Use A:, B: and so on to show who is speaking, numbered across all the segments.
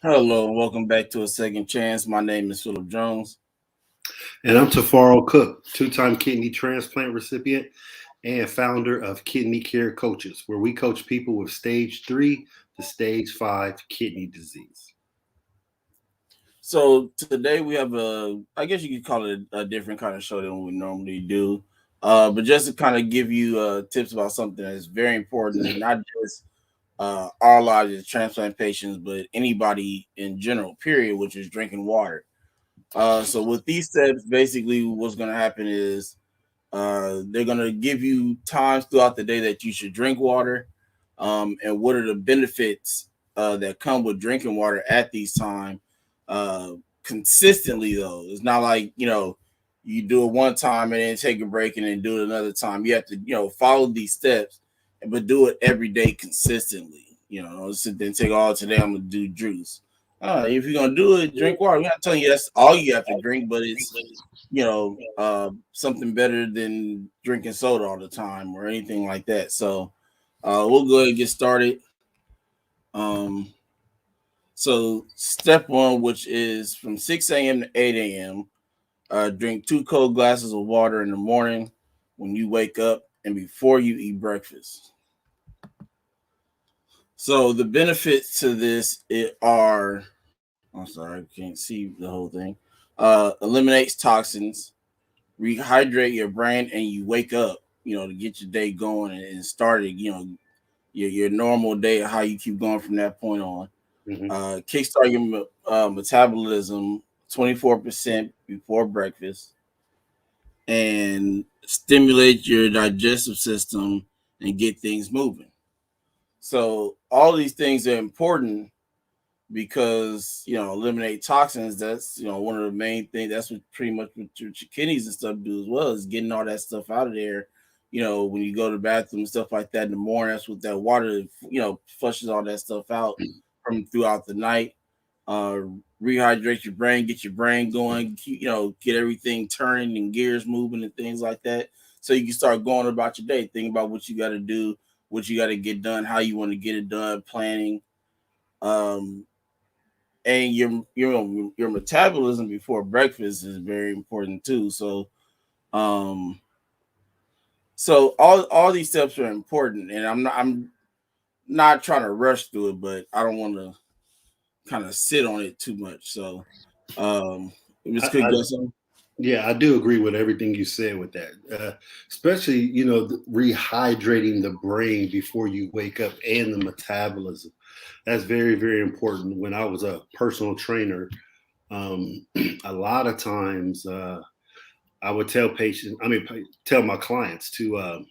A: Hello, and welcome back to a second chance. My name is Philip Jones.
B: And I'm Tafaro Cook, two-time kidney transplant recipient and founder of Kidney Care Coaches, where we coach people with stage 3 to stage 5 kidney disease.
A: So today we have I guess you could call it a different kind of show than we normally do. But just to kind of give you tips about something that's very important, and not just our lives as transplant patients, but anybody in general, period, which is drinking water. So with these steps, basically what's going to happen is they're going to give you times throughout the day that you should drink water, and what are the benefits that come with drinking water at these times. Uh, Consistently, though, it's not like you do it one time and then take a break and then do it another time. You have to follow these steps, but do it every day consistently. Don't sit there and take all today. I'm gonna do juice. If you're gonna do it, drink water. I'm not telling you that's all you have to drink, but it's something better than drinking soda all the time or anything like that. So we'll go ahead and get started. Um, so step one, which is from 6 a.m. to 8 a.m., drink 2 cold glasses of water in the morning when you wake up and before you eat breakfast. So the benefits to this are, I'm sorry, I can't see the whole thing. Eliminates toxins, rehydrate your brain, and you wake up, to get your day going and started, your normal day, how you keep going from that point on.
B: Mhm.
A: Kickstart your metabolism 24% before breakfast and stimulate your digestive system and get things moving. So all these things are important because eliminate toxins. That's one of the main things. That's what pretty much what your kidneys and stuff do as well, is getting all that stuff out of there. When you go to the bathroom and stuff like that in the morning, that's what that water flushes all that stuff out from throughout the night. uh Rehydrate your brain, get your brain going, get everything turning and gears moving and things like that, so you can start going about your day, think about what you got to do, what you got to get done, how you want to get it done, planning. um and your metabolism before breakfast is very important too. Um so all these steps are important, and I'm not trying to rush through it, but I don't want to kind of sit on it too much. So um
B: I,
A: Ms. Cook
B: I,
A: got something?
B: yeah, I do agree with everything you said with that. Especially, rehydrating the brain before you wake up and the metabolism. That's very, very important. When I was a personal trainer, a lot of times I would tell patients, tell my clients to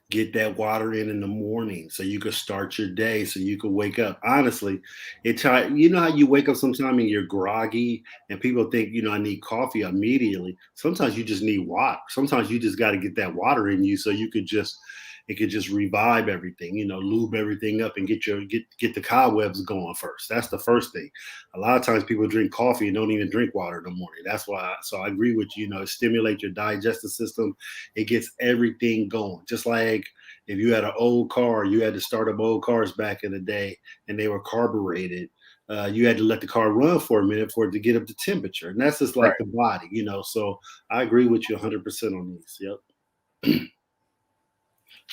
B: get that water in the morning so you could start your day, so you could wake up. Honestly, you know how you wake up sometime and you're groggy and people think, I need coffee immediately. Sometimes you just need water. Sometimes you just got to get that water in you so you could just it could just revive everything, lube everything up and get the cobwebs going first. That's the first thing. A lot of times people drink coffee and don't even drink water in the morning. That's why. So I agree with you. It stimulates your digestive system. It gets everything going. Just like if you had an old car, you had to start up old cars back in the day, and they were carbureted. You had to let the car run for a minute for it to get up to temperature, and that's just
A: Right.
B: like the body. So I agree with you 100% on these. Yep.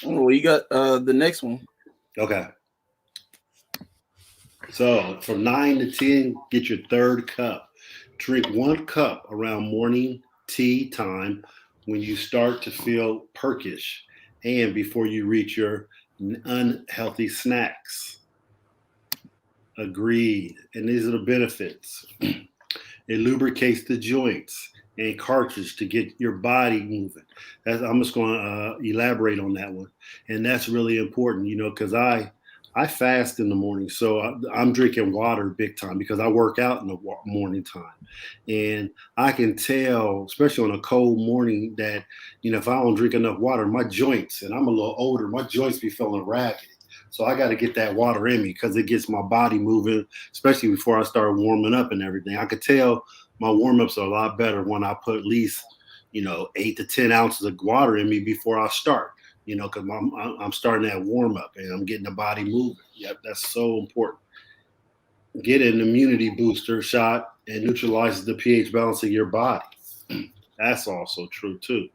A: Well, you got the next one.
B: Okay. So from 9 to 10, get your third cup. Drink 1 cup around morning tea time when you start to feel perkish and before you reach your unhealthy snacks. Agreed. And these are the benefits. It lubricates the joints and cartilage to get your body moving. I'm just going to elaborate on that one, and that's really important, because I fast in the morning, so I'm drinking water big time because I work out in the morning time, and I can tell, especially on a cold morning, that if I don't drink enough water, my joints, and I'm a little older, my joints be feeling ragged. So I got to get that water in me because it gets my body moving, especially before I start warming up and everything. I could tell my warm ups are a lot better when I put at least 8 to 10 ounces of water in me before I start. Because I'm starting that warm up and I'm getting the body moving. Yep, that's so important. get an immunity booster shot and neutralizes the pH balance of your body. That's also true too,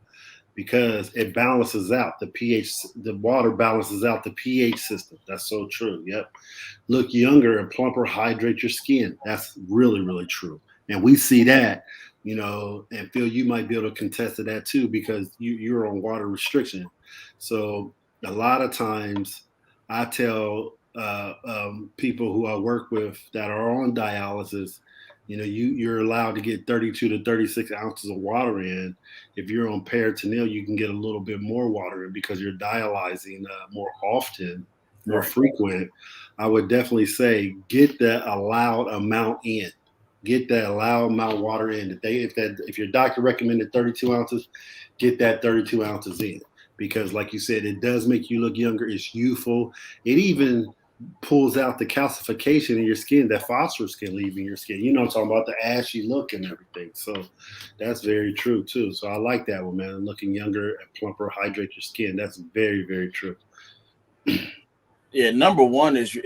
B: because it balances out the pH. The water balances out the pH system. That's so true. Yep. Look younger and plumper, hydrate your skin. That's really, really true. And we see that, and Phil, you might be able to contest to that too, because you're on water restriction. So a lot of times I tell people who I work with that are on dialysis, you're allowed to get 32 to 36 ounces of water in. If you're on peritoneal, you can get a little bit more water in because you're dialyzing more often, more
A: Right.
B: frequent. I would definitely say get that allowed amount in. Get that allowed amount of water in. If your doctor recommended 32 ounces, get that 32 ounces in. Because like you said, it does make you look younger. It's youthful. It even pulls out the calcification in your skin, that phosphorus can leave in your skin. I'm talking about the ashy look and everything. So that's very true too. So I like that one, man. Looking younger and plumper, hydrate your skin. That's very, very true.
A: Yeah, number one is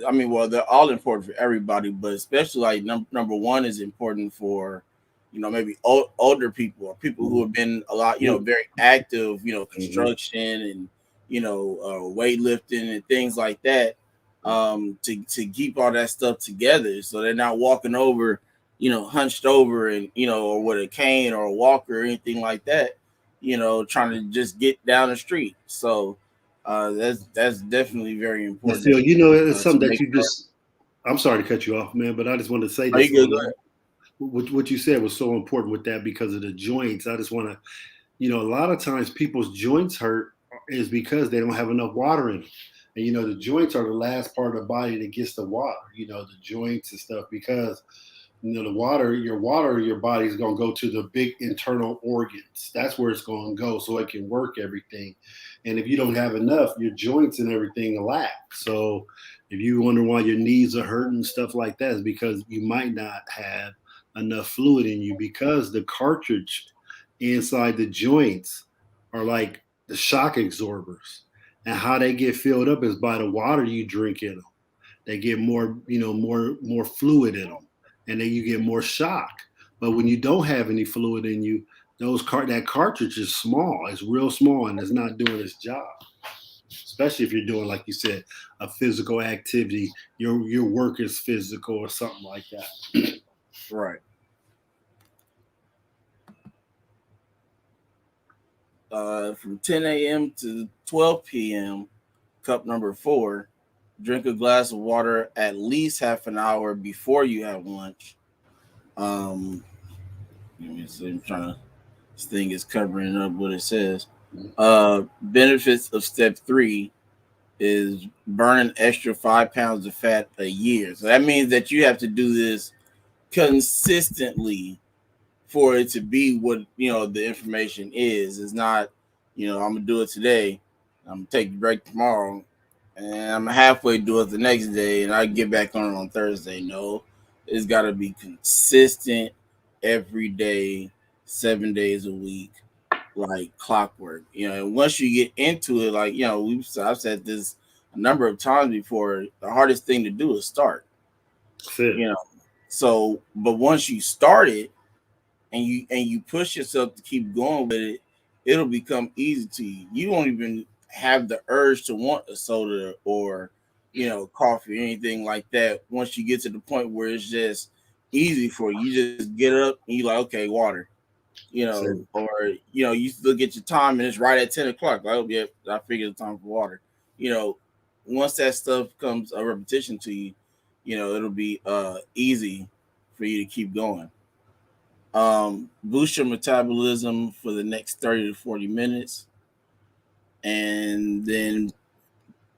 A: I mean, well, they're all important for everybody, but especially like number one is important for, maybe older people or people who have been a lot, very active,
B: Mm-hmm.
A: construction and weightlifting and things like that, to keep all that stuff together, so they're not walking over, hunched over and or with a cane or a walker or anything like that, trying to just get down the street. So that's definitely very
B: But
A: important
B: Phil, it's
A: to
B: something that
A: make
B: you
A: sure.
B: just. I'm sorry to cut you off, man, but I just wanted to say
A: Are you
B: this
A: good?
B: on
A: Go
B: that.
A: ahead.
B: What you said was so important with that because of the joints. I just want to, a lot of times people's joints hurt is because they don't have enough water in them. And the joints are the last part of the body that gets the water. The joints and stuff, because the water, your body's gonna go to the big internal organs. That's where it's gonna go, so it can work everything. And if you don't have enough, your joints and everything lack. So if you wonder why your knees are hurting and stuff like that, is because you might not have enough fluid in you, because the cartridge inside the joints are like the shock absorbers. And how they get filled up is by the water you drink in them. They get more, more fluid in them, and then you get more shock. But when you don't have any fluid in you, that cartridge is small. It's real small, and it's not doing its job. Especially if you're doing, like you said, a physical activity. Your work is physical or something like that.
A: Right. From 10 a.m. to 12 p.m. Cup number 4. Drink a glass of water at least half an hour before you have lunch. Um, Let me see. I'm trying to. This thing is covering up what it says. Benefits of step 3 is burning extra 5 pounds of fat a year. So that means that you have to do this consistently for it to be what the information is. It's not, I'm gonna do it today, I'm gonna take a break tomorrow, and I'm halfway do it the next day, and I get back on Thursday. No, it's got to be consistent every day, 7 days a week, like clockwork. And once you get into it, like I've said this a number of times before. The hardest thing to do is start.
B: That's it.
A: You know, so but once you start it and you push yourself to keep going with it, it'll become easy to you. You won't even have the urge to want a soda or coffee or anything like that once you get to the point where it's just easy for you. You just get up and you're like, okay, water.
B: That's it.
A: Or you look at your time and it's right at 10 o'clock. Like, oh yeah, I figured the time for water. You know, Once that stuff comes a repetition to you, it'll be easy for you to keep going. Boost your metabolism for the next 30 to 40 minutes. And then,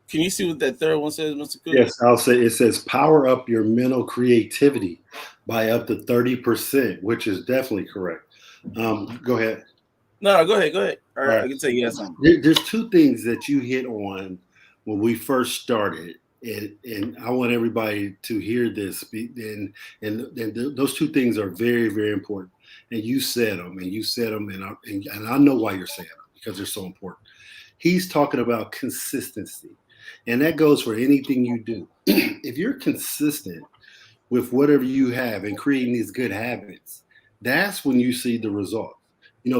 A: can you see what that third one says, Mr. Cook?
B: Yes, I'll say it says power up your mental creativity by up to 30%, which is definitely correct. Go ahead.
A: No, go ahead. Go ahead. All
B: All
A: right,
B: right.
A: I can tell you that something.
B: There's two things that you hit on when we first started, and I want everybody to hear this. Those two things are very, very important. And you said them, and I know why you're saying them because they're so important. He's talking about consistency, and that goes for anything you do. If you're consistent, with whatever you have and creating these good habits, that's when you see the results.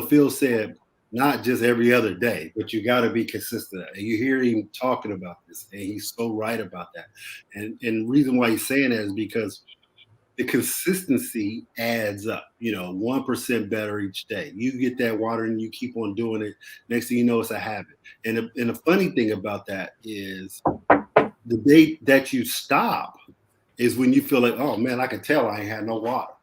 B: Phil said not just every other day, but you got to be consistent. And you hear him talking about this, and he's so right about that. And the reason why he's saying that is because the consistency adds up. 1% better each day. You get that water and you keep on doing it. Next thing you know, it's a habit. And the funny thing about that is the day that you stop is when you feel like, oh man, I can tell I ain't had no water.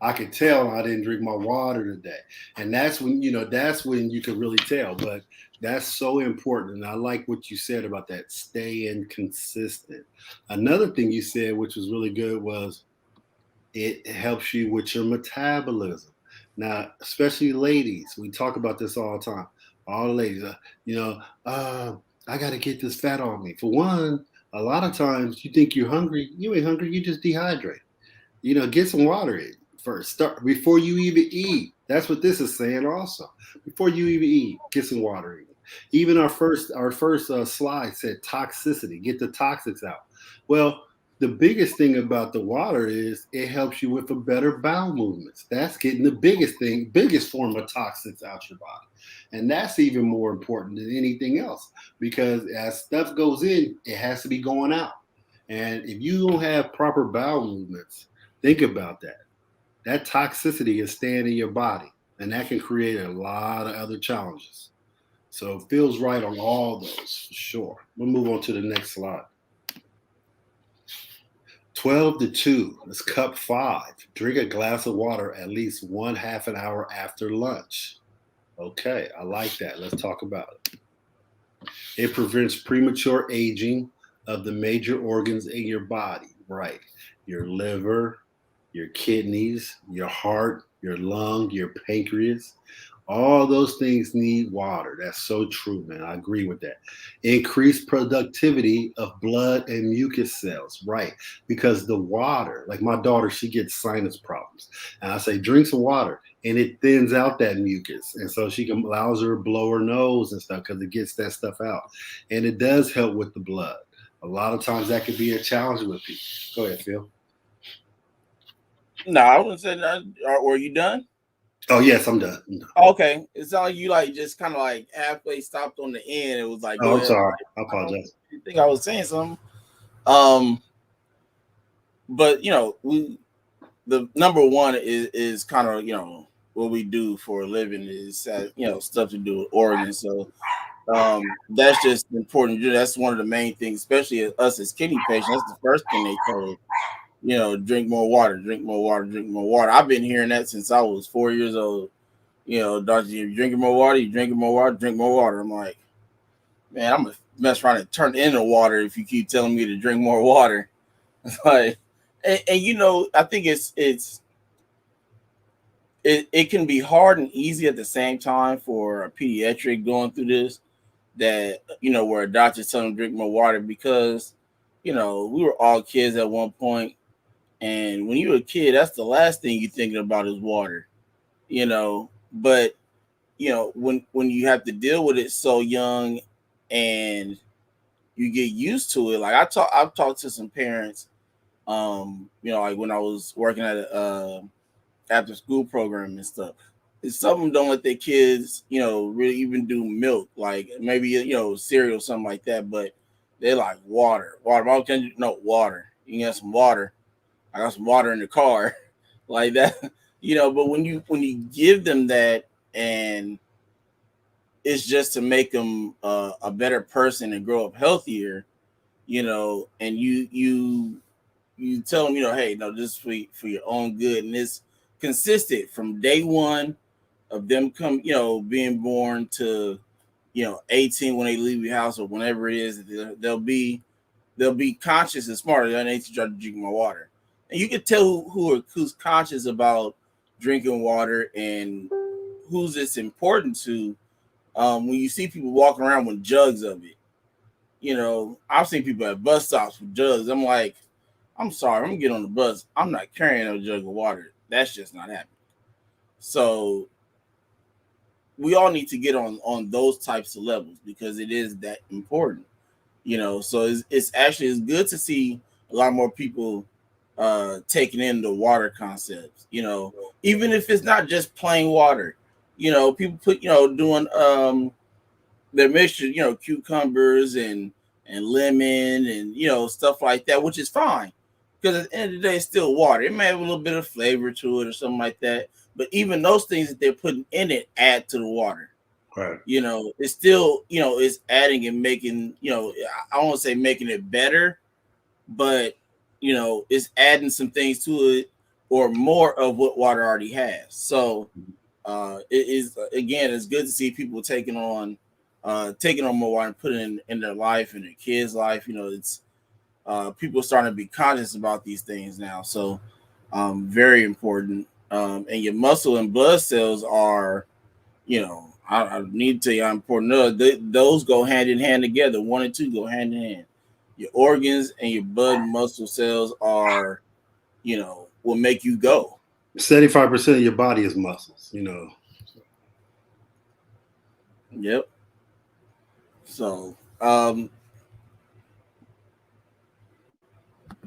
B: I could tell I didn't drink my water today. And that's when you can really tell. But that's so important. And I like what you said about that, staying consistent. Another thing you said, which was really good, was it helps you with your metabolism. Now, especially ladies, we talk about this all the time. All the ladies, I got to get this fat on me. For one, a lot of times you think you're hungry. You ain't hungry. You just dehydrated. Get some water in first. Start before you even eat. That's what this is saying. Also, before you even eat, get some water in. Even our first slide said toxicity. Get the toxics out. Well, the biggest thing about the water is it helps you with a better bowel movements. That's getting the biggest form of toxins out your body. And that's even more important than anything else, because as stuff goes in, it has to be going out. And if you don't have proper bowel movements, think about that. That toxicity is staying in your body, and that can create a lot of other challenges. So it feels right on all those for sure. We'll move on to the next slide. 12-2, that's cup 5. Drink a glass of water at least 1/2 an hour after lunch. Okay, I like that. Let's talk about it. It prevents premature aging of the major organs in your body, right? Your liver, your kidneys, your heart, your lung, your pancreas. All those things need water. That's so true, man. I agree with that. Increased productivity of blood and mucus cells, right? Because the water, like my daughter, she gets sinus problems. And I say, drink some water. And it thins out that mucus. And so allows her to blow her nose and stuff because it gets that stuff out. And it does help with the blood. A lot of times that could be a challenge with people. Go ahead, Phil.
A: No, I wouldn't say that. Were you done?
B: Oh, yes, I'm done.
A: Okay. It sounds like you just kind of halfway stopped on the end. It was like,
B: oh, I'm sorry. I apologize.
A: I think I was saying something. But the number one is kind of, what we do for a living is, stuff to do with organs. So that's just important. That's one of the main things, especially us as kidney patients. That's the first thing they told. Drink more water, drink more water, drink more water. I've been hearing that since I was 4 years old. Doctor, you're drinking more water, you're drinking more water, drink more water. I'm like, man, I'm gonna mess around and turn into water if you keep telling me to drink more water. It's like, and I think it can be hard and easy at the same time for a pediatric going through this, that where a doctor's telling them to drink more water, because we were all kids at one point. And when you're a kid, that's the last thing you're thinking about is water, But when you have to deal with it so young, and you get used to it. Like I've talked to some parents, like when I was working at a after school program and stuff. Some of them don't let their kids, really even do milk, like maybe cereal, something like that. But they're like water. Why can't you? No, water. You can have some water. I got some water in the car, like that, But when you give them that, and it's just to make them a better person and grow up healthier, and you tell them, hey, no, this is for your own good, and it's consistent from day one of them being born to 18 when they leave your house, or whenever it is, they'll be conscious and smarter. They need to try to drink more water. And you can tell who's conscious about drinking water and who's it's important to, when you see people walking around with jugs of it. I've seen people at bus stops with jugs. I'm like, I'm sorry, I'm gonna get on the bus. I'm not carrying no jug of water. That's just not happening. So we all need to get on those types of levels, because it is that important. So it's good to see a lot more people taking in the water concepts. Even if it's not just plain water, people put doing their mixture, cucumbers and lemon and stuff like that, which is fine because at the end of the day, it's still water. It may have a little bit of flavor to it or something like that, but even those things that they're putting in it add to the water.
B: Right.
A: It's still it's adding and making I won't say making it better, but it's adding some things to it or more of what water already has. So it is, again, it's good to see people taking on more water and putting it in their life and their kids' life. It's people starting to be conscious about these things now. So very important. And your muscle and blood cells are, I need to tell you how important those go hand in hand together. 1 and 2 go hand in hand. Your organs and your blood and muscle cells are, will make you go.
B: 75% of your body is muscles,
A: Yep. So, hold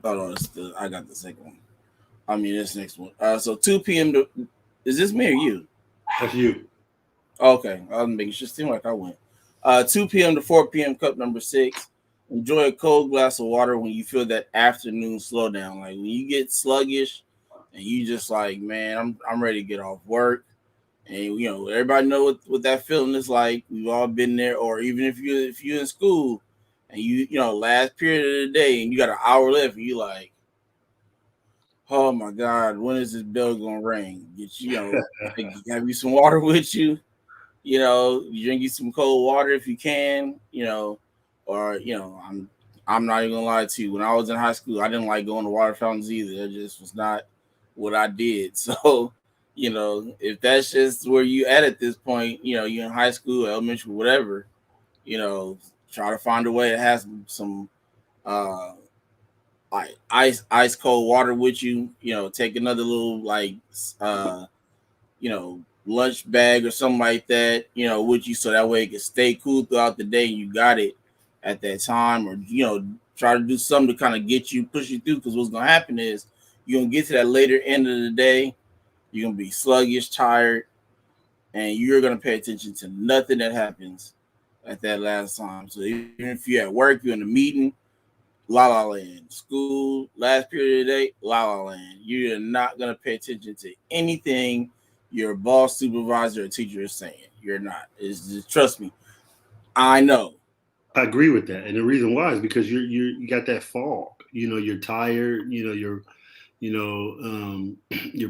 A: on, I got the second one. I mean, this next one. So 2 p.m. Is this me or you?
B: That's you.
A: Okay, I was making sure. Seem like I went. 2 p.m. to 4 p.m. Cup number 6. Enjoy a cold glass of water when you feel that afternoon slowdown. Like when you get sluggish and you just like, man, I'm ready to get off work. And everybody know what that feeling is like. We've all been there. Or even if you're in school and last period of the day and you got an hour left, and you like, oh my God, when is this bell gonna ring? Get have you some water with you? You drink you some cold water if you can. Or I'm not even gonna lie to you. When I was in high school, I didn't like going to water fountains either. It just was not what I did. So, if that's just where you at this point, you're in high school, elementary, whatever, try to find a way to have some like ice cold water with you. Take another little like lunch bag or something like that, with you, so that way it can stay cool throughout the day and you got it at that time. Or try to do something to kind of push you through, because what's gonna happen is you're gonna get to that later end of the day, you're gonna be sluggish, tired, and you're gonna pay attention to nothing that happens at that last time. So even if you're at work, you're in a meeting, la la land. School, last period of the day, la la land. You're not gonna pay attention to anything your boss, supervisor, or teacher is saying. You're not. It's just, trust me, I know.
B: I agree with that, and the reason why is because you got that fog. You're tired. Your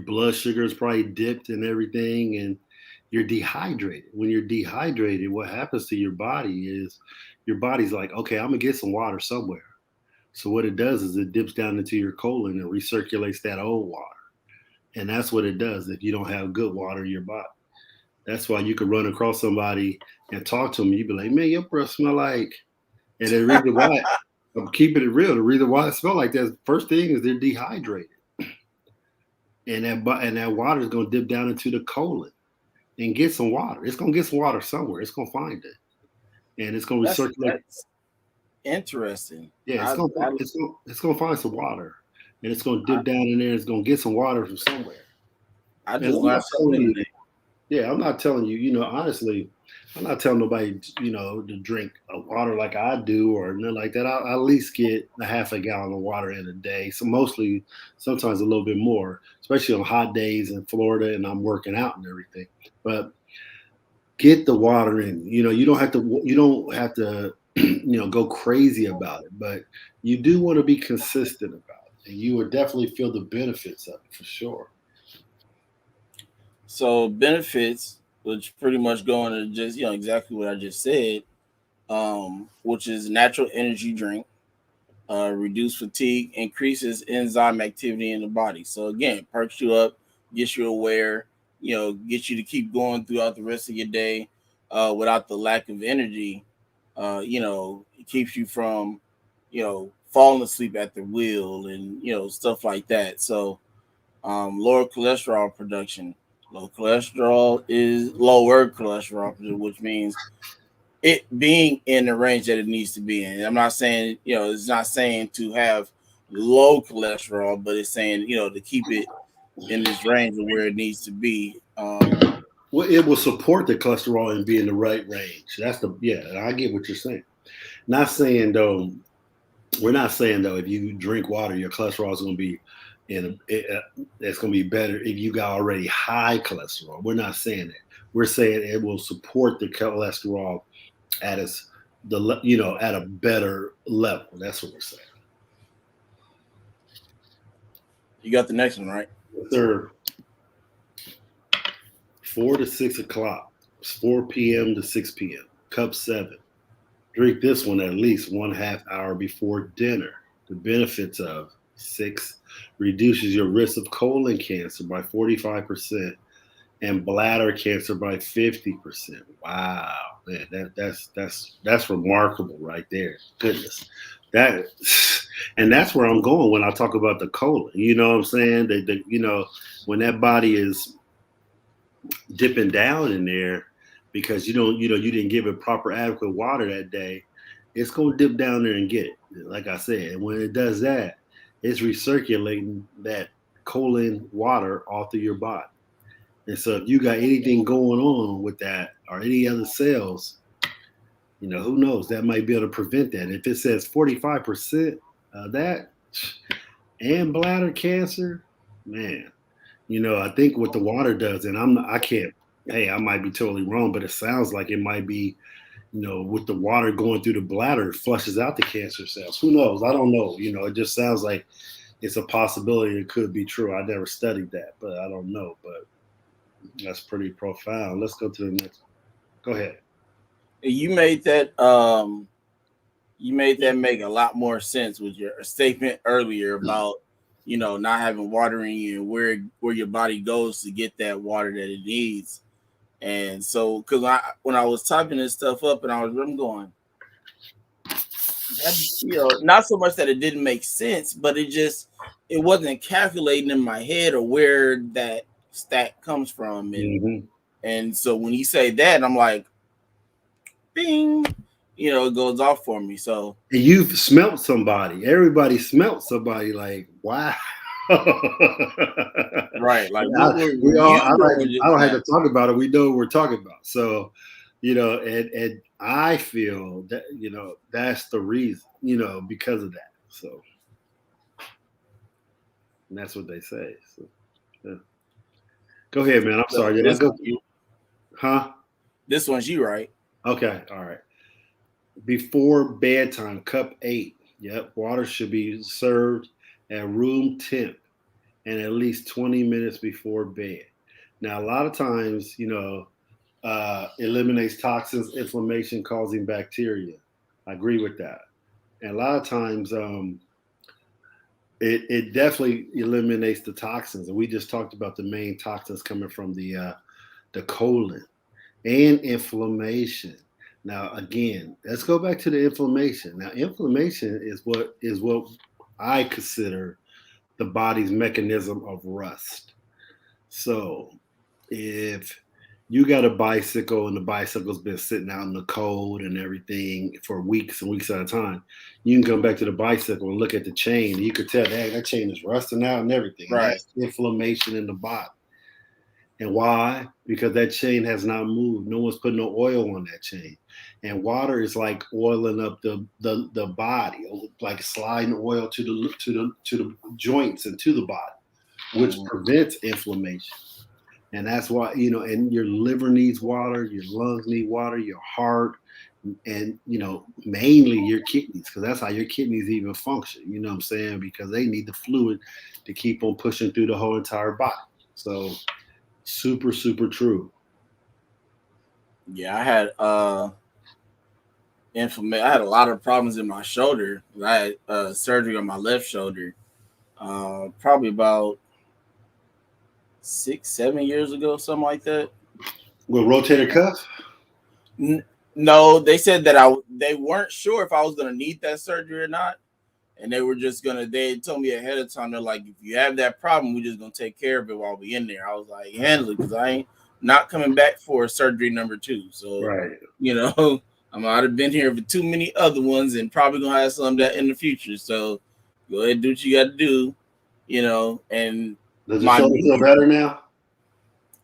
B: blood sugar is probably dipped and everything, and you're dehydrated. When you're dehydrated, what happens to your body is your body's like, okay, I'm gonna get some water somewhere. So what it does is it dips down into your colon and recirculates that old water, and that's what it does if you don't have good water in your body. That's why you could run across somebody and talk to them. You'd be like, man, your breath smell like. And the reason why, I'm keeping it real, the reason why it smell like that, first thing is they're dehydrated. And that water is going to dip down into the colon and get some water. It's going to get some water somewhere. It's going to find it. And it's going to recirculate.
A: That's interesting.
B: Yeah, it's going to find some water. And it's going to dip down in there. It's going to get some water from somewhere.
A: I just learned something today.
B: Yeah, I'm not telling you, honestly, I'm not telling nobody, to drink water like I do or nothing like that. I at least get a half a gallon of water in a day. So sometimes a little bit more, especially on hot days in Florida and I'm working out and everything. But get the water in. You don't have to, go crazy about it, but you do want to be consistent about it, and you will definitely feel the benefits of it for sure.
A: So benefits, which pretty much go into just exactly what I just said, which is natural energy drink, reduce fatigue, increases enzyme activity in the body. So again, perks you up, gets you aware, gets you to keep going throughout the rest of your day without the lack of energy. It keeps you from, falling asleep at the wheel and stuff like that. So lower cholesterol production. Low cholesterol is lower cholesterol, which means it being in the range that it needs to be in. I'm not saying, it's not saying to have low cholesterol, but it's saying, to keep it in this range of where it needs to be.
B: Well, it will support the cholesterol and be in the right range. I get what you're saying. Not saying though, we're not saying though if you drink water, your cholesterol is going to be it's going to be better if you got already high cholesterol. We're not saying that. We're saying it will support the cholesterol at at a better level. That's what we're saying.
A: You got the next one, right?
B: Sir, 4 to 6 o'clock. It's 4 p.m. to 6 p.m. Cup 7. Drink this one at least 1/2 hour before dinner. The benefits of 6 reduces your risk of colon cancer by 45% and bladder cancer by 50%. Wow, man, that's remarkable right there. Goodness, that and that's where I'm going when I talk about the colon. You know what I'm saying? When that body is dipping down in there because you didn't give it proper adequate water that day, it's going to dip down there and get it. Like I said, and when it does that, it's recirculating that colon water all through your body. And so if you got anything going on with that or any other cells, who knows? That might be able to prevent that. If it says 45% of that and bladder cancer, man, I think what the water does, and I might be totally wrong, but it sounds like it might be, with the water going through the bladder, it flushes out the cancer cells. Who knows? I don't know. It just sounds like it's a possibility. It could be true. I never studied that, but I don't know. But that's pretty profound. Let's go to the next one. Go ahead.
A: You made that make a lot more sense with your statement earlier about not having water in you and where your body goes to get that water that it needs. And so, because when I was typing this stuff up, and I'm going, not so much that it didn't make sense, but it wasn't calculating in my head or where that stat comes from, and so when you say that, I'm like, bing, it goes off for me. So
B: and you've smelt somebody. Everybody smelt somebody. Like, wow.
A: Right, like
B: I don't have to talk about it. We know what we're talking about. So, and I feel that that's the reason, because of that. So, and that's what they say. So, yeah. Go ahead, man. I'm sorry. Did I go? Huh?
A: This one's you, right?
B: Okay. All right. Before bedtime, cup 8. Yep. Water should be served at room temp and at least 20 minutes before bed. Now, a lot of times, eliminates toxins, inflammation causing bacteria. I agree with that. And a lot of times, it definitely eliminates the toxins. And we just talked about the main toxins coming from the colon and inflammation. Now, again, let's go back to the inflammation. Now, inflammation is what I consider the body's mechanism of rust. So if you got a bicycle and the bicycle's been sitting out in the cold and everything for weeks and weeks at a time, you can come back to the bicycle and look at the chain. And you could tell that chain is rusting out and everything.
A: Right.
B: That's inflammation in the body. And why? Because that chain has not moved. No one's putting no oil on that chain. And water is like oiling up the body, like sliding oil to the joints and to the body, which prevents inflammation. And that's why, and your liver needs water, your lungs need water, your heart, and, mainly your kidneys, because that's how your kidneys even function. You know what I'm saying? Because they need the fluid to keep on pushing through the whole entire body. So super, super true.
A: Yeah, I had inflammation. I had a lot of problems in my shoulder. I had surgery on my left shoulder, probably about 6-7 years ago, something like that.
B: With rotator cuff?
A: No, they said that they weren't sure if I was gonna need that surgery or not, and they were just they told me ahead of time. They're like, if you have that problem, we're just gonna take care of it while we in there. I was like, handle it, because I ain't not coming back for surgery number 2. So
B: right.
A: I might have been here for too many other ones, and probably gonna have some that in the future. So, Go ahead, do what you got to do, And
B: Does your
A: my
B: shoulder feel
A: knee,
B: better now?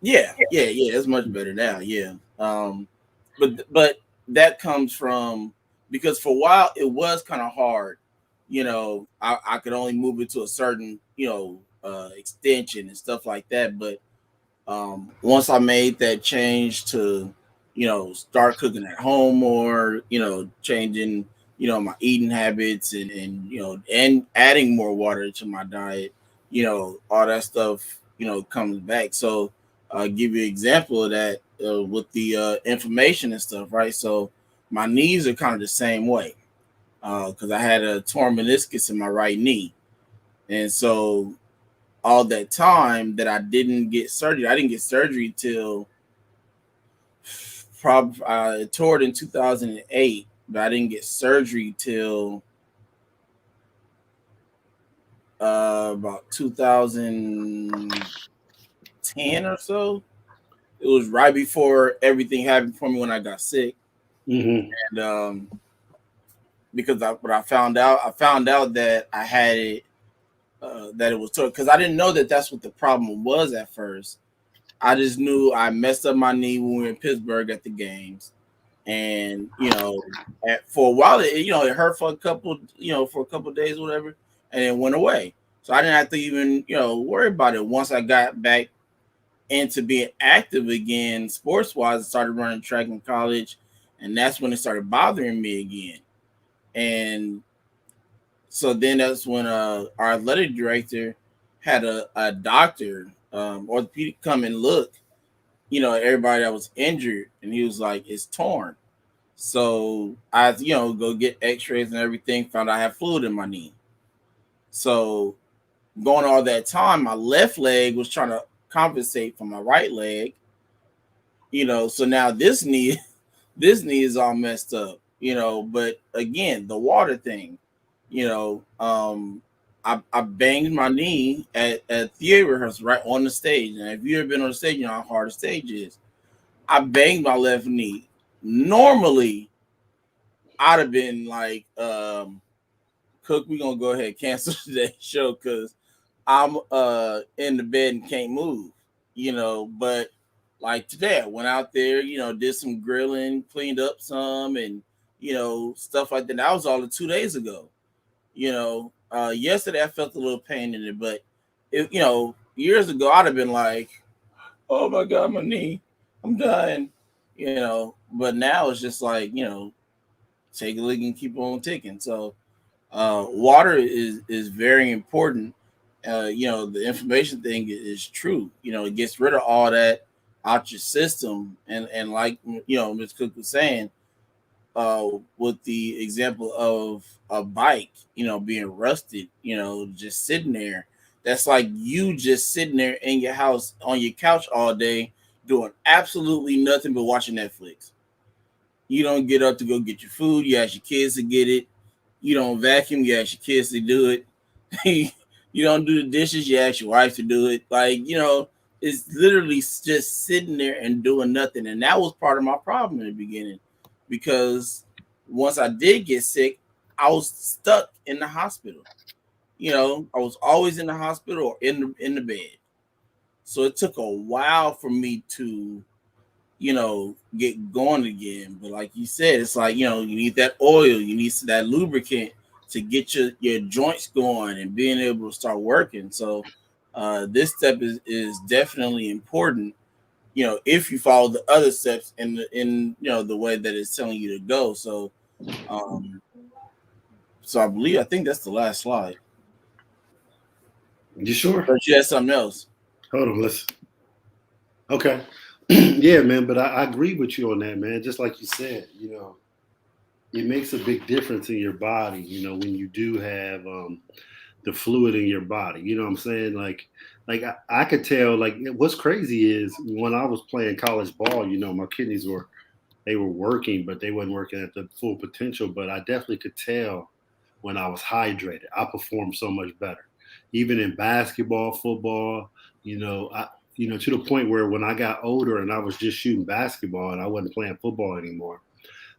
A: yeah, it's much better now. Yeah, but that comes from because for a while it was kind of hard. I could only move it to a certain extension and stuff like that. But once I made that change to start cooking at home more, changing my eating habits and adding more water to my diet, all that stuff comes back. So I'll give you an example of that with the inflammation and stuff, right? So my knees are kind of the same way because I had a torn meniscus in my right knee, and so all that time that I didn't get surgery, I didn't get surgery till probably toward in 2008, but I didn't get surgery till about 2010 or so. It was right before everything happened for me when I got sick,
B: Mm-hmm.
A: and because I found out that I had it, that it was torn because I didn't know that that's what the problem was at first. I just knew I messed up my knee when we were in Pittsburgh at the games, and for a while it hurt for a couple of days, whatever, and it went away. So I didn't have to even worry about it. Once I got back into being active again, sports wise, I started running track in college, and that's when it started bothering me again. And so then that's when our athletic director had a doctor orthopedic come and look everybody that was injured, and he was like, it's torn. So I, go get x-rays and everything, found out I had fluid in my knee. So going all that time, my left leg was trying to compensate for my right leg, so now this knee, this knee is all messed up, but again, the water thing, I banged my knee at theater rehearsal right on the stage. And if you've ever been on the stage, you know how hard the stage is. I banged my left knee. Normally, I'd have been like, Cook, we're gonna go ahead and cancel today's show because I'm in the bed and can't move, but like today I went out there, did some grilling, cleaned up some and stuff like that. That was all 2 days ago. Yesterday I felt a little pain in it, but years ago I'd have been like, oh my god, my knee, I'm dying, but now it's just like, take a look and keep on ticking. So water is very important. The information thing is true. It gets rid of all that out your system, and like Ms. Cook was saying, with the example of a bike, being rusted, just sitting there. That's like you just sitting there in your house on your couch all day doing absolutely nothing but watching Netflix. You don't get up to go get your food. You ask your kids to get it. You don't vacuum. You ask your kids to do it. You don't do the dishes. You ask your wife to do it. Like, it's literally just sitting there and doing nothing. And that was part of my problem in the beginning because once I did get sick, I was stuck in the hospital. I was always in the hospital or in the bed. So it took a while for me to get going again. But like you said, it's like, you need that oil, you need that lubricant to get your joints going and being able to start working. So this step is definitely important, if you follow the other steps in the way that it's telling you to go. So so I think that's the last slide.
B: You sure?
A: But you had something else.
B: Hold on, listen. Okay. Yeah, man, but I agree with you on that, man. Just like you said, it makes a big difference in your body, when you do have the fluid in your body. You know what I'm saying? Like I could tell, like what's crazy is when I was playing college ball, my kidneys were working, but they wasn't working at the full potential. But I definitely could tell when I was hydrated. I performed so much better. Even in basketball, football, to the point where when I got older and I was just shooting basketball and I wasn't playing football anymore,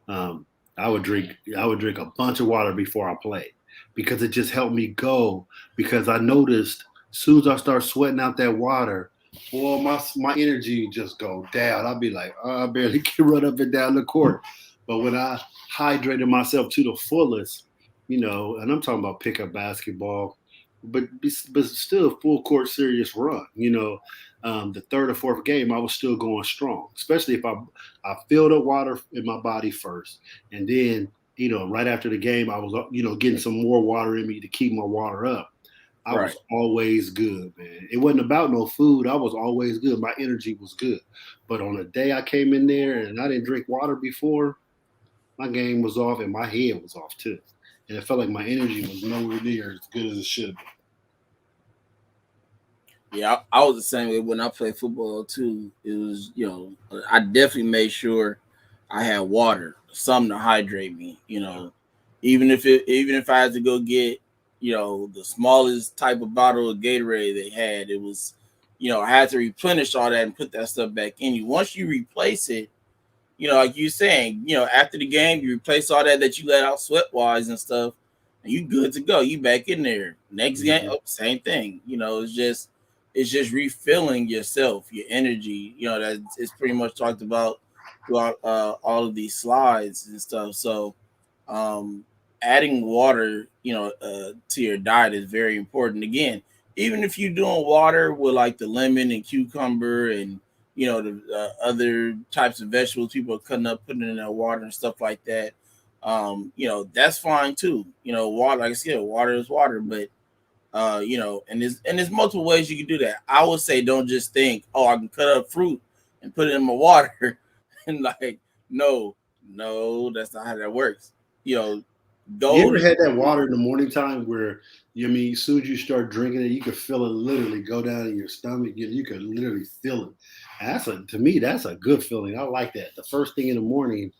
B: I would drink a bunch of water before I played. because it just helped me go. Because I noticed as soon as I start sweating out that water, boy, my energy just go down. I'll be like, oh, I barely can run up and down the court. But when I hydrated myself to the fullest, and I'm talking about pickup basketball, but still full court serious run. The third or fourth game, I was still going strong, especially if I filled up water in my body first, and then right after the game, I was getting some more water in me to keep my water up. I
A: Right.
B: was always good, man. It wasn't about no food. I was always good. My energy was good. But on the day I came in there and I didn't drink water before, my game was off and my head was off too. And it felt like my energy was nowhere near as good as it should be.
A: Yeah, I was the same way when I played football too. It was, I definitely made sure I had water, something to hydrate me. Even if I had to go get, the smallest type of bottle of Gatorade they had, it was, I had to replenish all that and put that stuff back in you. Once you replace it, like you saying, after the game, you replace all that you let out sweat wise and stuff, and you good to go. You back in there. Next game, same thing. It's just refilling yourself, your energy. That it's pretty much talked about throughout all of these slides and stuff. So, adding water, to your diet is very important. Again, even if you're doing water with like the lemon and cucumber and the other types of vegetables people are cutting up, putting in their water and stuff like that. That's fine too. Water, like I said, water is water, but and there's multiple ways you can do that. I would say don't just think, oh, I can cut up fruit and put it in my water, and like, no, that's not how that works.
B: You
A: Go
B: ever
A: to
B: had that water in the morning time where as soon as you start drinking it, you could feel it literally go down in your stomach. You could literally feel it. To me, that's a good feeling. I like that. The first thing in the morning,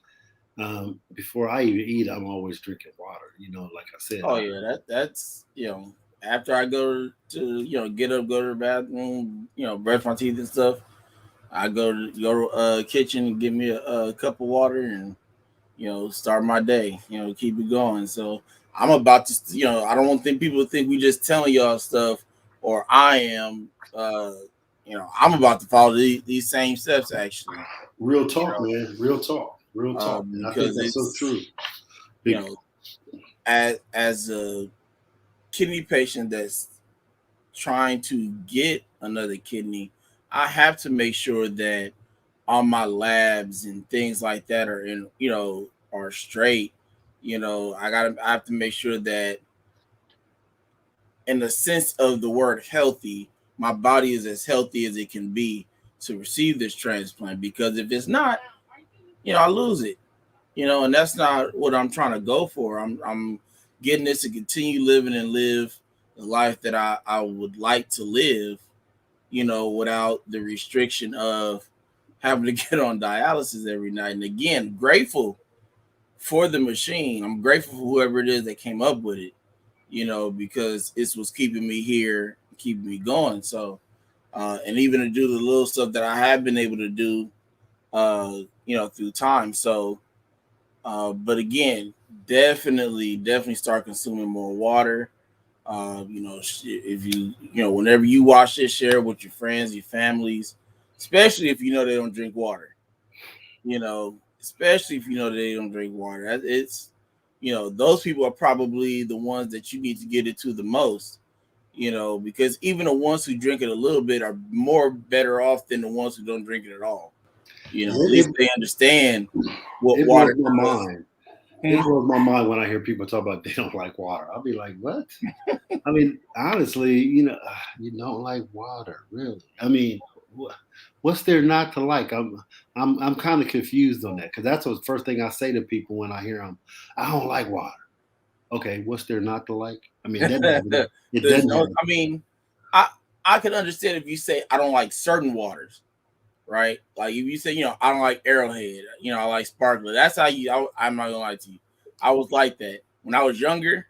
B: before I even eat, I'm always drinking water. Like I said.
A: oh yeah, that's after I go to get up, go to the bathroom, brush my teeth and stuff. I go to kitchen and give me a cup of water and start my day, keep it going. So I'm about to, I don't want people to think we just telling y'all stuff, or I am, I'm about to follow these same steps actually,
B: Real
A: you
B: talk, man. Real talk. Real talk. And I think
A: because
B: that's so
A: it's,
B: true.
A: you know, as a kidney patient that's trying to get another kidney, I have to make sure that all my labs and things like that are are straight. I have to make sure that in the sense of the word healthy, my body is as healthy as it can be to receive this transplant, because if it's not, I lose it. And that's not what I'm trying to go for. I'm getting this to continue living and live the life that I would like to live, without the restriction of having to get on dialysis every night. And again, grateful for the machine. I'm grateful for whoever it is that came up with it, because it's what's keeping me here, keeping me going. So, and even to do the little stuff that I have been able to do, through time. So, but again, definitely start consuming more water. If whenever you watch this, share with your friends, your families, especially if they don't drink water. Especially if they don't drink water. It's those people are probably the ones that you need to get it to the most. Because even the ones who drink it a little bit are more better off than the ones who don't drink it at all. At least they understand what
B: It blows
A: water
B: my
A: does.
B: mind. It blows my mind when I hear people talk about they don't like water. I'll be like, what? I mean, honestly, you don't like water, really? I mean, what's there not to like? I'm kind of confused on that, because that's the first thing I say to people when I hear them. I don't like water. Okay, what's there not to like? I mean, it
A: There's
B: doesn't
A: no.
B: have.
A: I mean, I can understand if you say I don't like certain waters, right? Like if you say, I don't like Arrowhead, I like Sparkler. That's how I'm not gonna lie to you. I was like that when I was younger.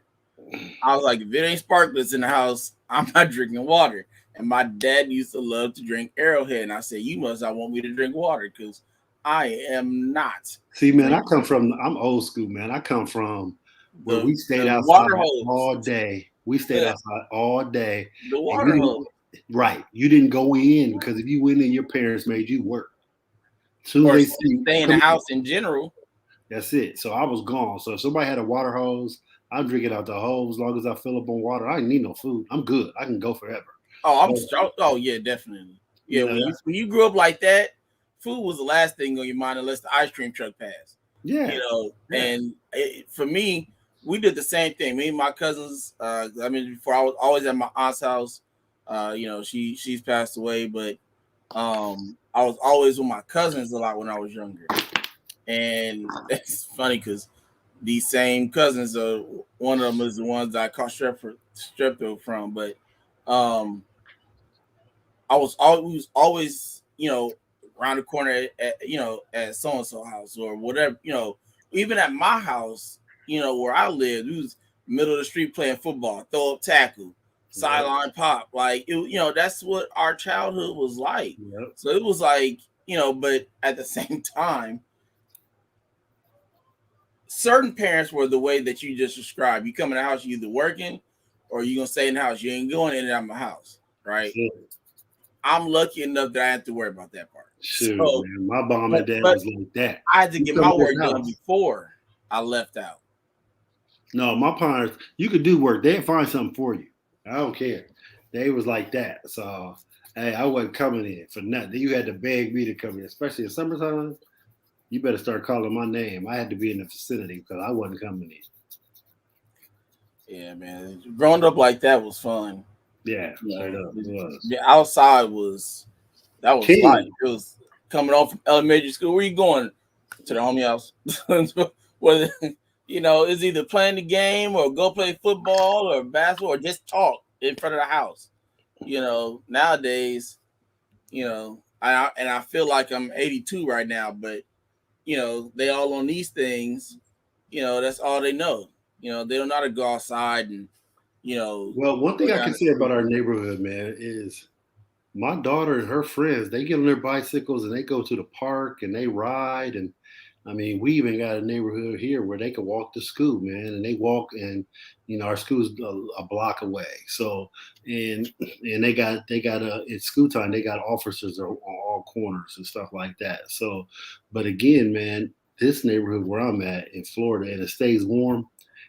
A: I was like, if it ain't sparklers in the house, I'm not drinking water. And my dad used to love to drink Arrowhead, and I said, you must not want me to drink water because I am not
B: See, man,
A: drinking.
B: I'm old school, man. I come from where we stayed
A: the
B: outside
A: water hose.
B: all day. We stayed
A: Yeah.
B: outside all day.
A: The
B: And
A: water hose.
B: right. You didn't go in because if you went in, your parents made you work. As soon as
A: Or
B: they see
A: stay in the house in general.
B: that's it. So I was gone. So if somebody had a water hose, I'd drink it out the hose as long as I fill up on water. I didn't need no food. I'm good. I can go forever.
A: Oh yeah, definitely. Yeah, when you grew up like that, food was the last thing on your mind unless the ice cream truck passed.
B: Yeah.
A: And for me, we did the same thing. Me and my cousins. Before I was always at my aunt's house. She's passed away, but I was always with my cousins a lot when I was younger. And it's funny because these same cousins are one of them is the ones that I caught strep throat from. But we was always around the corner at so and so house or whatever. Even at my house, where I lived, we was middle of the street playing football, throw up tackle, sideline pop. Like that's what our childhood was like.
B: Yep.
A: So it was like but at the same time, certain parents were the way that you just described. You come in the house, you either working or you gonna stay in the house. You ain't going in and out of my house, right?
B: Sure.
A: I'm lucky enough that I have to worry about that part.
B: Sure, man. My mom and dad was like that.
A: I had to get my work done before I left out.
B: No, my parents, you could do work. They'd find something for you. I don't care. They was like that. So, hey, I wasn't coming in for nothing. You had to beg me to come in, especially in summertime. You better start calling my name. I had to be in the vicinity because I wasn't coming
A: in. Yeah, man. Growing up like that was fun.
B: Yeah, straight up. It was.
A: The outside was life. It was coming off from elementary school. Where you going? To the homie house. Whether it's either playing the game or go play football or basketball or just talk in front of the house. Nowadays, I feel like I'm 82 right now, but they all on these things. That's all they know. They don't know how to go outside and.
B: Well, one thing I can say about our neighborhood, man, is my daughter and her friends, they get on their bicycles and they go to the park and they ride. And I mean, we even got a neighborhood here where they can walk to school, man. And they walk and, our school's a block away. So, and they got it's school time, they got officers on all corners and stuff like that. So, but again, man, this neighborhood where I'm at in Florida and it stays warm,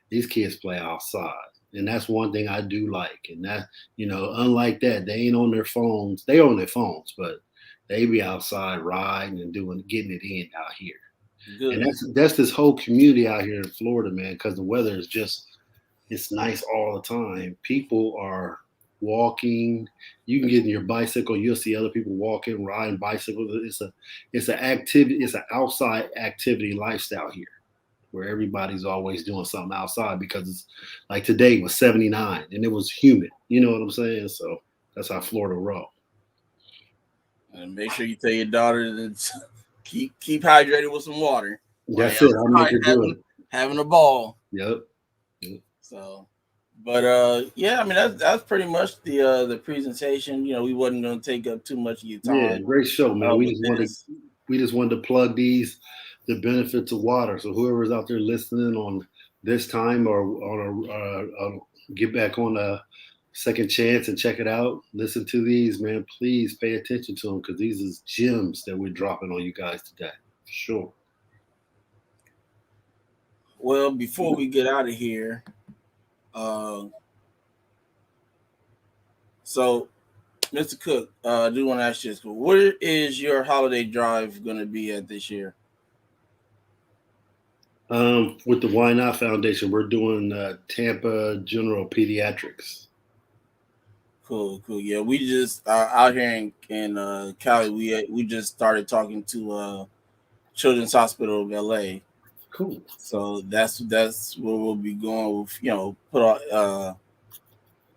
B: these kids play outside. And that's one thing I do like. And that, unlike that, they ain't on their phones. They on their phones, but they be outside riding and getting it in out here. Good. And that's this whole community out here in Florida, man, because the weather is it's nice all the time. People are walking. You can get in your bicycle. You'll see other people walking, riding bicycles. It's an activity. It's an outside activity lifestyle here, where everybody's always doing something outside because it's like today was 79 and it was humid. You know what I'm saying? So that's how Florida roll.
A: And make sure you tell your daughter to keep hydrated with some water.
B: That's it. I'll make her do it.
A: Having a ball.
B: Yep.
A: So, but yeah, I mean that's pretty much the presentation. We wasn't going to take up too much of your time.
B: Yeah, great show, man. We just wanted to plug the benefits of water. So whoever's out there listening on this time or on get back on a second chance and check it out, listen to these, man. Please pay attention to them because these is gems that we're dropping on you guys today. For sure.
A: Well, before we get out of here, so Mr. Cook, I do want to ask you this. Where is your holiday drive going to be at this year?
B: With the Why Not Foundation, we're doing Tampa General Pediatrics.
A: Cool. Yeah, we just out here in Cali. We just started talking to Children's Hospital of LA.
B: Cool.
A: So that's where we'll be going. With,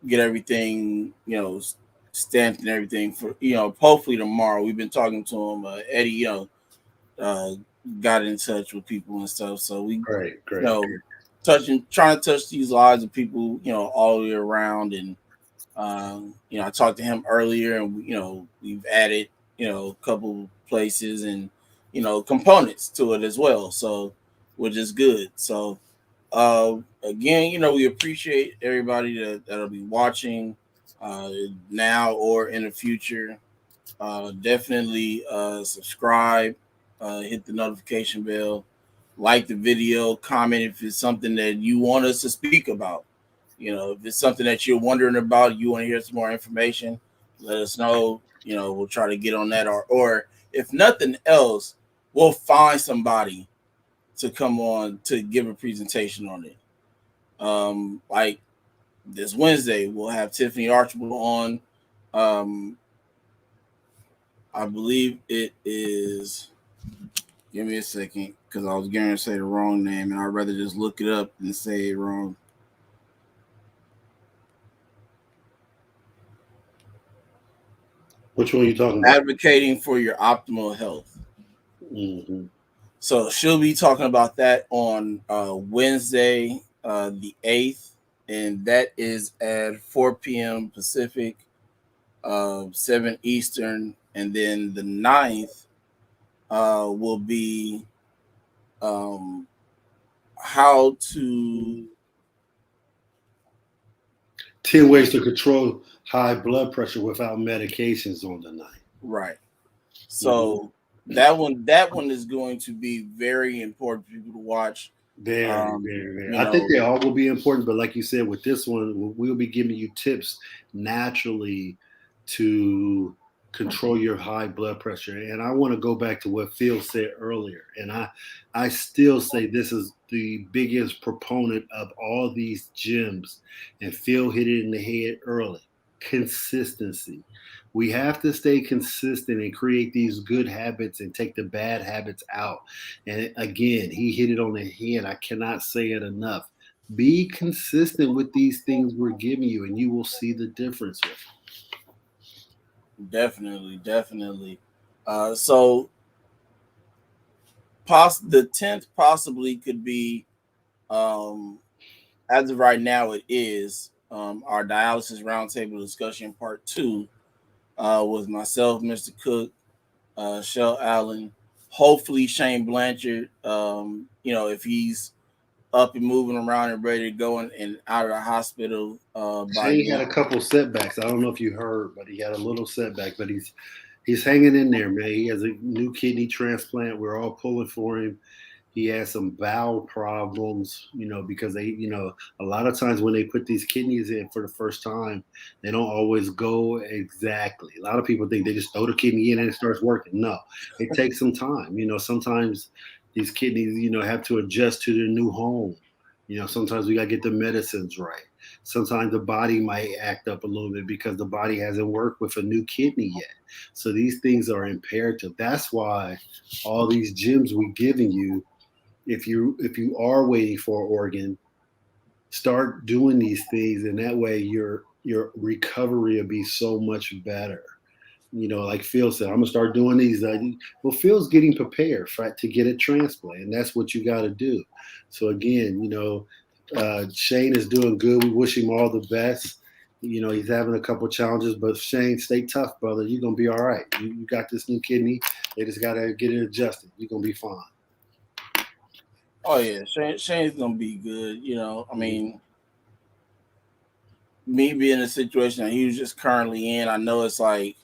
A: get everything stamped and everything for hopefully tomorrow. We've been talking to him. Eddie, got in touch with people and stuff. So we
B: great.
A: trying to touch these lives of people all the way around. And I talked to him earlier, and we've added a couple places and components to it as well. So which is good. So again, we appreciate everybody that'll be watching now or in the future. Definitely subscribe, hit the notification bell, like the video, comment if it's something that you want us to speak about. If it's something that you're wondering about, you want to hear some more information, let us know. We'll try to get on that, or if nothing else, we'll find somebody to come on to give a presentation on it. Like this Wednesday, we'll have Tiffany Archibald on. I believe it is. Give me a second, because I was going to say the wrong name, and I'd rather just look it up than say it wrong.
B: Which one are you talking about?
A: Advocating for your optimal health.
B: Mm-hmm.
A: So she'll be talking about that on Wednesday, the 8th, and that is at 4 p.m. Pacific, 7 Eastern, and then the 9th will be how to
B: 10 ways to control high blood pressure without medications on the night.
A: Right. So that one is going to be very important for people to watch.
B: Very. I think they all will be important, but like you said, with this one, we'll be giving you tips naturally to control your high blood pressure. And I want to go back to what Phil said earlier. And I still say this is the biggest proponent of all these gyms. And Phil hit it in the head early. Consistency. We have to stay consistent and create these good habits and take the bad habits out. And again, he hit it on the head. I cannot say it enough. Be consistent with these things we're giving you, and you will see the difference with it.
A: Definitely. So the 10th possibly could be, as of right now, it is our dialysis roundtable discussion part 2 with myself, Mr. Cook, Shell Allen, hopefully Shane Blanchard. If he's up and moving around and ready to go and out of the hospital.
B: Shane had a couple setbacks. I don't know if you heard, but he had a little setback. But he's hanging in there, man. He has a new kidney transplant. We're all pulling for him. He has some bowel problems, because they, a lot of times when they put these kidneys in for the first time, they don't always go exactly. A lot of people think they just throw the kidney in and it starts working. No, it takes some time. Sometimes these kidneys, have to adjust to their new home. Sometimes we got to get the medicines right. Sometimes the body might act up a little bit because the body hasn't worked with a new kidney yet. So these things are imperative. That's why all these gyms we're giving you, if you are waiting for an organ, start doing these things, and that way your recovery will be so much better. Like Phil said, I'm gonna start doing these. Well, Phil's getting prepared to get a transplant, and that's what you got to do. So again, Shane is doing good. We wish him all the best. He's having a couple challenges, but Shane, stay tough, brother. You're gonna be all right. You got this new kidney. They just gotta get it adjusted. You're gonna be fine.
A: Oh yeah, Shane's gonna be good. I mean, me being in a situation that he was just currently in, I know it's like,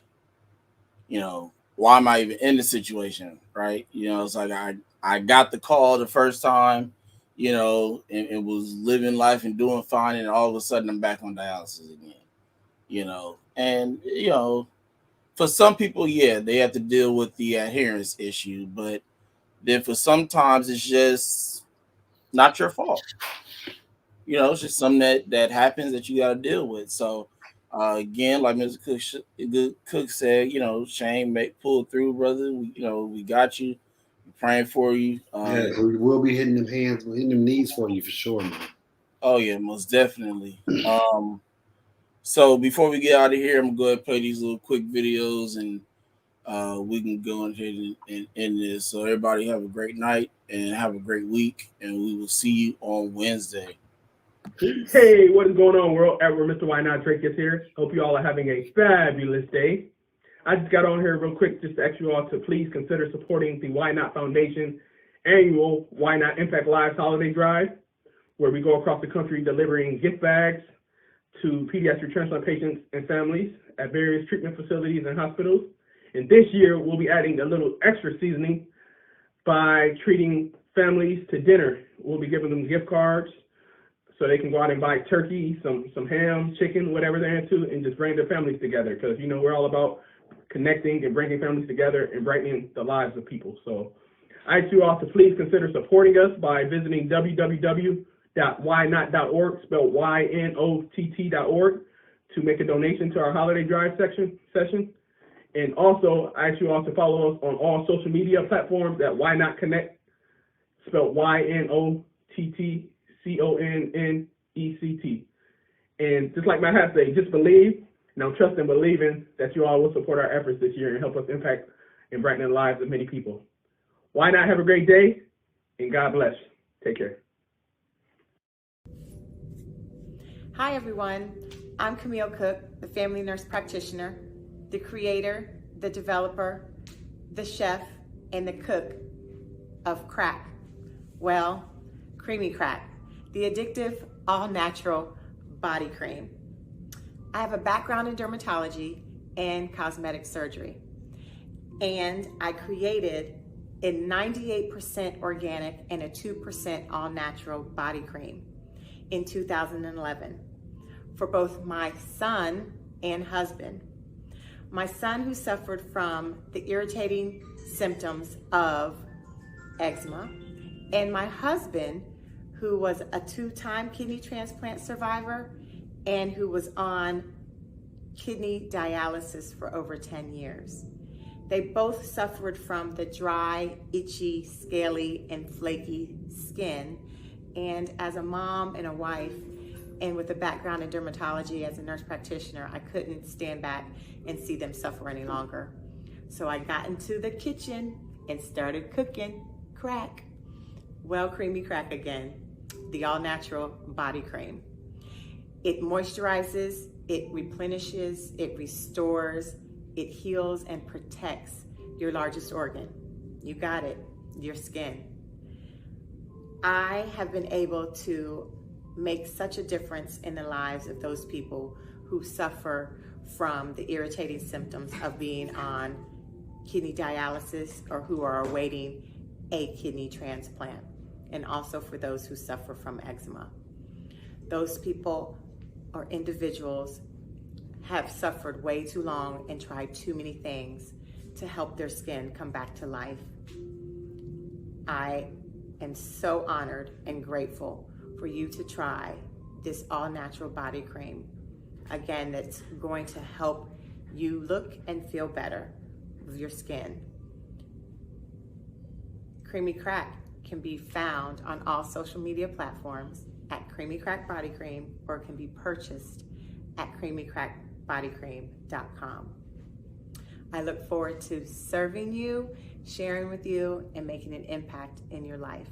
A: why am I even in the situation, right? It's like I got the call the first time, and was living life and doing fine, and all of a sudden I'm back on dialysis again, and for some people, yeah, they have to deal with the adherence issue, but then for sometimes it's just not your fault. It's just something that happens that you got to deal with. So again, like Mr. Cook said, Shane, pull through, brother. We got you. We're praying for you.
B: Yeah, we will be hitting them knees for you for sure, man.
A: Oh yeah, most definitely. So before we get out of here, I'm gonna go ahead and play these little quick videos, and we can go ahead and end this. So everybody have a great night and have a great week, and we will see you on Wednesday.
C: Hey, what is going on, world? Edward, Mr. Why Not Drake is here. Hope you all are having a fabulous day. I just got on here real quick just to ask you all to please consider supporting the Why Not Foundation annual Why Not Impact Lives holiday drive. where we go across the country delivering gift bags to pediatric transplant patients and families at various treatment facilities and hospitals. And this year, we'll be adding a little extra seasoning by treating families to dinner. We'll be giving them gift cards so they can go out and buy turkey, some ham, chicken, whatever they're into, and just bring their families together. Because, you know, we're all about connecting and bringing families together and brightening the lives of people. So I ask you all to please consider supporting us by visiting www.whynot.org, spelled YNOTT.org, to make a donation to our holiday drive session. And also, I ask you all to follow us on all social media platforms at Why Not Connect, spelled YNOTTCONNECT. And just like my hat say, just believe. Now trust and believing that you all will support our efforts this year and help us impact and brighten the lives of many people. Why not have a great day, and God bless. Take care.
D: Hi everyone, I'm Camille Cook, the family nurse practitioner, the creator, the developer, the chef, and the cook of crack. Well, Creamy Crack, the addictive, all-natural body cream. I have a background in dermatology and cosmetic surgery, and I created a 98% organic and a 2% all-natural body cream in 2011 for both my son and husband. My son, who suffered from the irritating symptoms of eczema, and my husband, who was a 2-time kidney transplant survivor and who was on kidney dialysis for over 10 years. They both suffered from the dry, itchy, scaly, and flaky skin. And as a mom and a wife, and with a background in dermatology as a nurse practitioner, I couldn't stand back and see them suffer any longer. So I got into the kitchen and started cooking crack. Well, Creamy Crack again, the all-natural body cream. It moisturizes, it replenishes, it restores, it heals and protects your largest organ. You got it, your skin. I have been able to make such a difference in the lives of those people who suffer from the irritating symptoms of being on kidney dialysis or who are awaiting a kidney transplant, and also for those who suffer from eczema. Those people or individuals have suffered way too long and tried too many things to help their skin come back to life. I am so honored and grateful for you to try this all-natural body cream. Again, that's going to help you look and feel better with your skin. Creamy Crack can be found on all social media platforms at Creamy Crack Body Cream, or it can be purchased at creamycrackbodycream.com. I look forward to serving you, sharing with you, and making an impact in your life.